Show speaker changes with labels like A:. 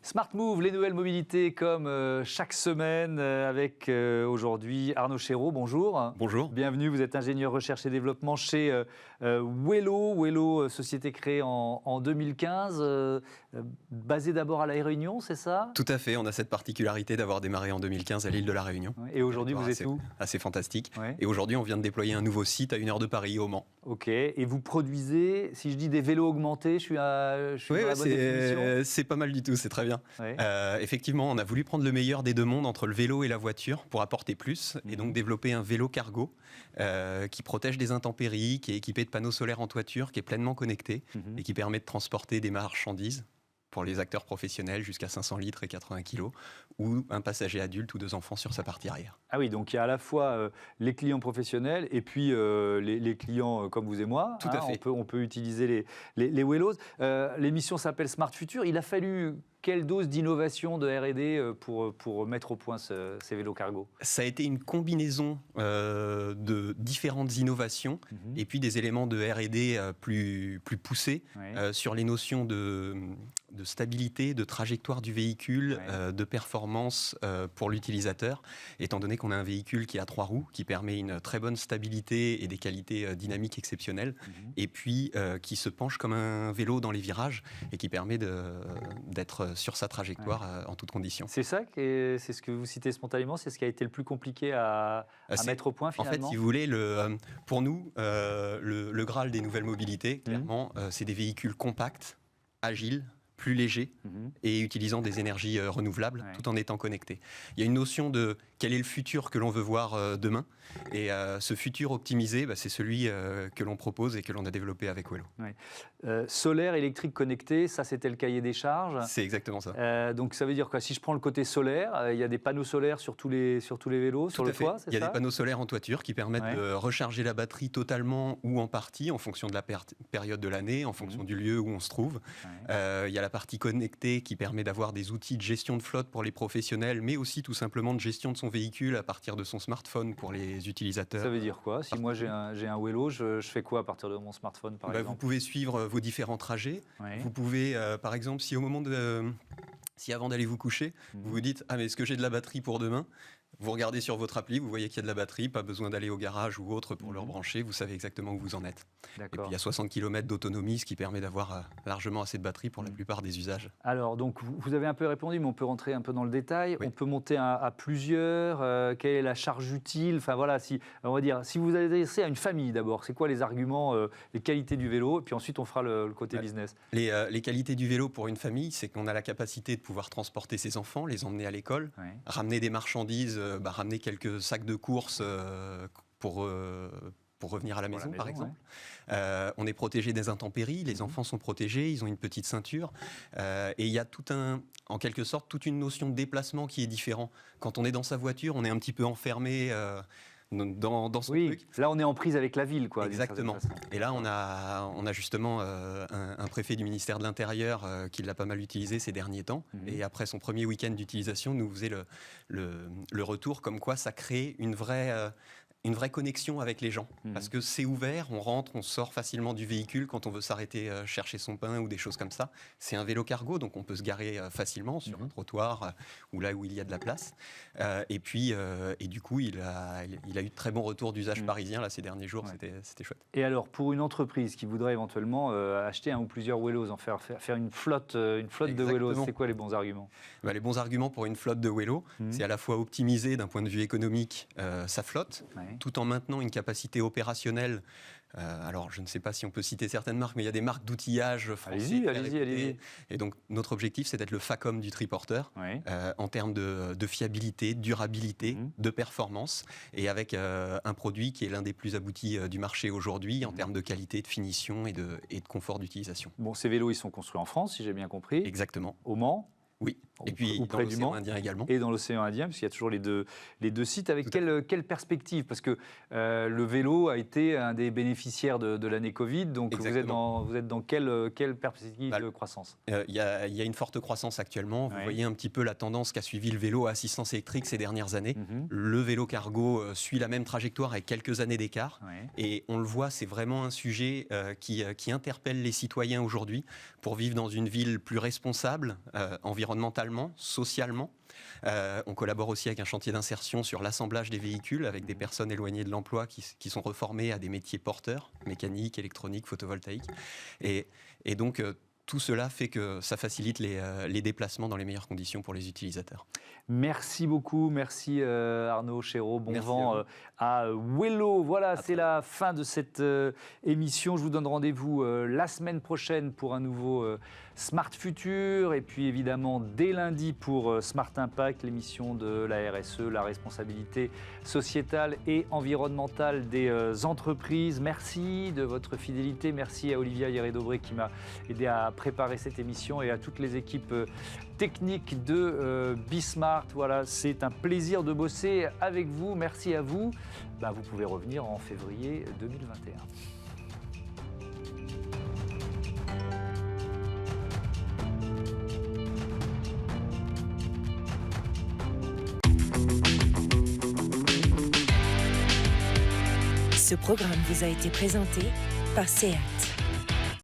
A: Smart Move, les nouvelles mobilités comme chaque semaine avec aujourd'hui Arnaud Chéreau, bonjour.
B: Bonjour.
A: Bienvenue, vous êtes ingénieur recherche et développement chez Wello. Wello, société créée en 2015, basée d'abord à La Réunion, c'est ça?
B: Tout à fait, on a cette particularité d'avoir démarré en 2015 à l'île de La Réunion.
A: Et aujourd'hui vous êtes où?
B: Assez fantastique.
A: Ouais.
B: Et aujourd'hui on vient de déployer un nouveau site à 1 heure de Paris, au Mans.
A: Ok, et vous produisez, si je dis des vélos augmentés, je suis dans la bonne définition?
B: C'est pas mal du tout, c'est très bien.
A: Ouais.
B: Effectivement, on a voulu prendre le meilleur des deux mondes entre le vélo et la voiture pour apporter plus et donc développer un vélo cargo qui protège des intempéries, qui est équipé de panneaux solaires en toiture, qui est pleinement connecté et qui permet de transporter des marchandises pour les acteurs professionnels jusqu'à 500 litres et 80 kilos, ou un passager adulte ou 2 enfants sur sa partie arrière.
A: Ah oui, donc il y a à la fois les clients professionnels et puis les clients comme vous et moi.
B: Tout à fait.
A: On peut utiliser les Wellos. L'émission s'appelle Smart Future. Il a fallu quelle dose d'innovation de R&D pour mettre au point ces vélos cargo?
B: Ça a été une combinaison de différentes innovations et puis des éléments de R&D plus poussés sur les notions de stabilité, de trajectoire du véhicule, de performance pour l'utilisateur, étant donné qu'on a un véhicule qui a 3 roues, qui permet une très bonne stabilité et des qualités dynamiques exceptionnelles, et puis qui se penche comme un vélo dans les virages et qui permet d'être sur sa trajectoire en toutes conditions.
A: C'est ça, c'est ce que vous citez spontanément, c'est ce qui a été le plus compliqué à mettre au point finalement?
B: En fait, si vous voulez, pour nous, le Graal des nouvelles mobilités, clairement, c'est des véhicules compacts, agiles, plus légers et utilisant des énergies renouvelables tout en étant connectés. Il y a une notion de quel est le futur que l'on veut voir demain, et ce futur optimisé, c'est celui que l'on propose et que l'on a développé avec Wello.
A: Solaire, électrique connecté, ça c'était le cahier des charges.
B: C'est exactement ça.
A: Donc ça veut dire que si je prends le côté solaire, il y a des panneaux solaires sur tous les vélos, sur le toit, c'est ça?
B: Il y a des panneaux solaires en toiture qui permettent de recharger la batterie totalement ou en partie en fonction de la période de l'année, en fonction du lieu où on se trouve. Il y a la partie connectée qui permet d'avoir des outils de gestion de flotte pour les professionnels, mais aussi tout simplement de gestion de son véhicule à partir de son smartphone pour les utilisateurs.
A: Ça veut dire quoi? Si moi j'ai un Wello, je fais quoi à partir de mon smartphone par exemple?
B: Vous pouvez suivre vos différents trajets. Vous pouvez, par exemple, si avant d'aller vous coucher, vous vous dites « Ah, mais est-ce que j'ai de la batterie pour demain ?» Vous regardez sur votre appli, vous voyez qu'il y a de la batterie, pas besoin d'aller au garage ou autre pour le rebrancher, vous savez exactement où vous en êtes. Et puis il y a 60 km d'autonomie, ce qui permet d'avoir largement assez de batterie pour la plupart des usages.
A: Alors, donc, vous avez un peu répondu, mais on peut rentrer un peu dans le détail. On peut monter à plusieurs. Quelle est la charge utile? Enfin voilà, on va dire, si vous vous adressez à une famille d'abord, c'est quoi les arguments, les qualités du vélo? Et puis ensuite, on fera le côté business.
B: Les qualités du vélo pour une famille, c'est qu'on a la capacité de pouvoir transporter ses enfants, les emmener à l'école, ramener des marchandises, ramener quelques sacs de courses pour revenir à la maison, par exemple. On est protégé des intempéries, les enfants sont protégés, ils ont une petite ceinture. Et il y a en quelque sorte, toute une notion de déplacement qui est différent. Quand on est dans sa voiture, on est un petit peu enfermé dans son truc.
A: Là, on est en prise avec la ville, quoi.
B: Exactement. Et là, on a justement un préfet du ministère de l'Intérieur qui l'a pas mal utilisé ces derniers temps. Et après son premier week-end d'utilisation, nous faisait le retour comme quoi ça crée une vraie connexion avec les gens. Parce que c'est ouvert, on rentre, on sort facilement du véhicule quand on veut s'arrêter chercher son pain ou des choses comme ça. C'est un vélo cargo, donc on peut se garer facilement sur un trottoir ou là où il y a de la place. Et du coup, il a eu de très bons retours d'usage parisien là, ces derniers jours, c'était chouette.
A: Et alors, pour une entreprise qui voudrait éventuellement acheter un ou plusieurs Wellos, faire une flotte de Wellos, c'est quoi les bons arguments?
B: Les bons arguments pour une flotte de Wello, c'est à la fois optimiser d'un point de vue économique sa flotte, tout en maintenant une capacité opérationnelle. Alors, je ne sais pas si on peut citer certaines marques, mais il y a des marques d'outillage français.
A: Allez-y.
B: Et donc, notre objectif, c'est d'être le Facom du triporteur en termes de fiabilité, de durabilité, de performance, et avec un produit qui est l'un des plus aboutis du marché aujourd'hui en termes de qualité, de finition et de confort d'utilisation.
A: Bon, ces vélos, ils sont construits en France, si j'ai bien compris.
B: Exactement.
A: Au Mans?
B: Oui. Et puis
A: ou
B: dans
A: près du
B: l'océan
A: Mans.
B: Indien également.
A: Et dans l'océan Indien, puisqu'il y a toujours les deux sites. Avec quelle perspective? Parce que le vélo a été un des bénéficiaires de l'année Covid, donc vous êtes dans quelle perspective de croissance?
B: Il y a une forte croissance actuellement. Vous voyez un petit peu la tendance qu'a suivi le vélo à assistance électrique ces dernières années. Le vélo cargo suit la même trajectoire avec quelques années d'écart. Et on le voit, c'est vraiment un sujet qui interpelle les citoyens aujourd'hui pour vivre dans une ville plus responsable, environnementalement, socialement. On collabore aussi avec un chantier d'insertion sur l'assemblage des véhicules avec des personnes éloignées de l'emploi qui sont reformées à des métiers porteurs, mécanique, électronique, photovoltaïque. Et donc, tout cela fait que ça facilite les déplacements dans les meilleures conditions pour les utilisateurs.
A: Merci beaucoup, merci Arnaud Chéreau, bon vent à Wello. Voilà, c'est la fin de cette émission. Je vous donne rendez-vous la semaine prochaine pour un nouveau Smart Future et puis évidemment dès lundi pour Smart Impact, l'émission de la RSE, la responsabilité sociétale et environnementale des entreprises. Merci de votre fidélité, merci à Olivia Hieré-Dobré qui m'a aidé à préparer cette émission et à toutes les équipes techniques de Bismart. Voilà, c'est un plaisir de bosser avec vous. Merci à vous. Vous pouvez revenir en février 2021.
C: Ce programme vous a été présenté par SEAT.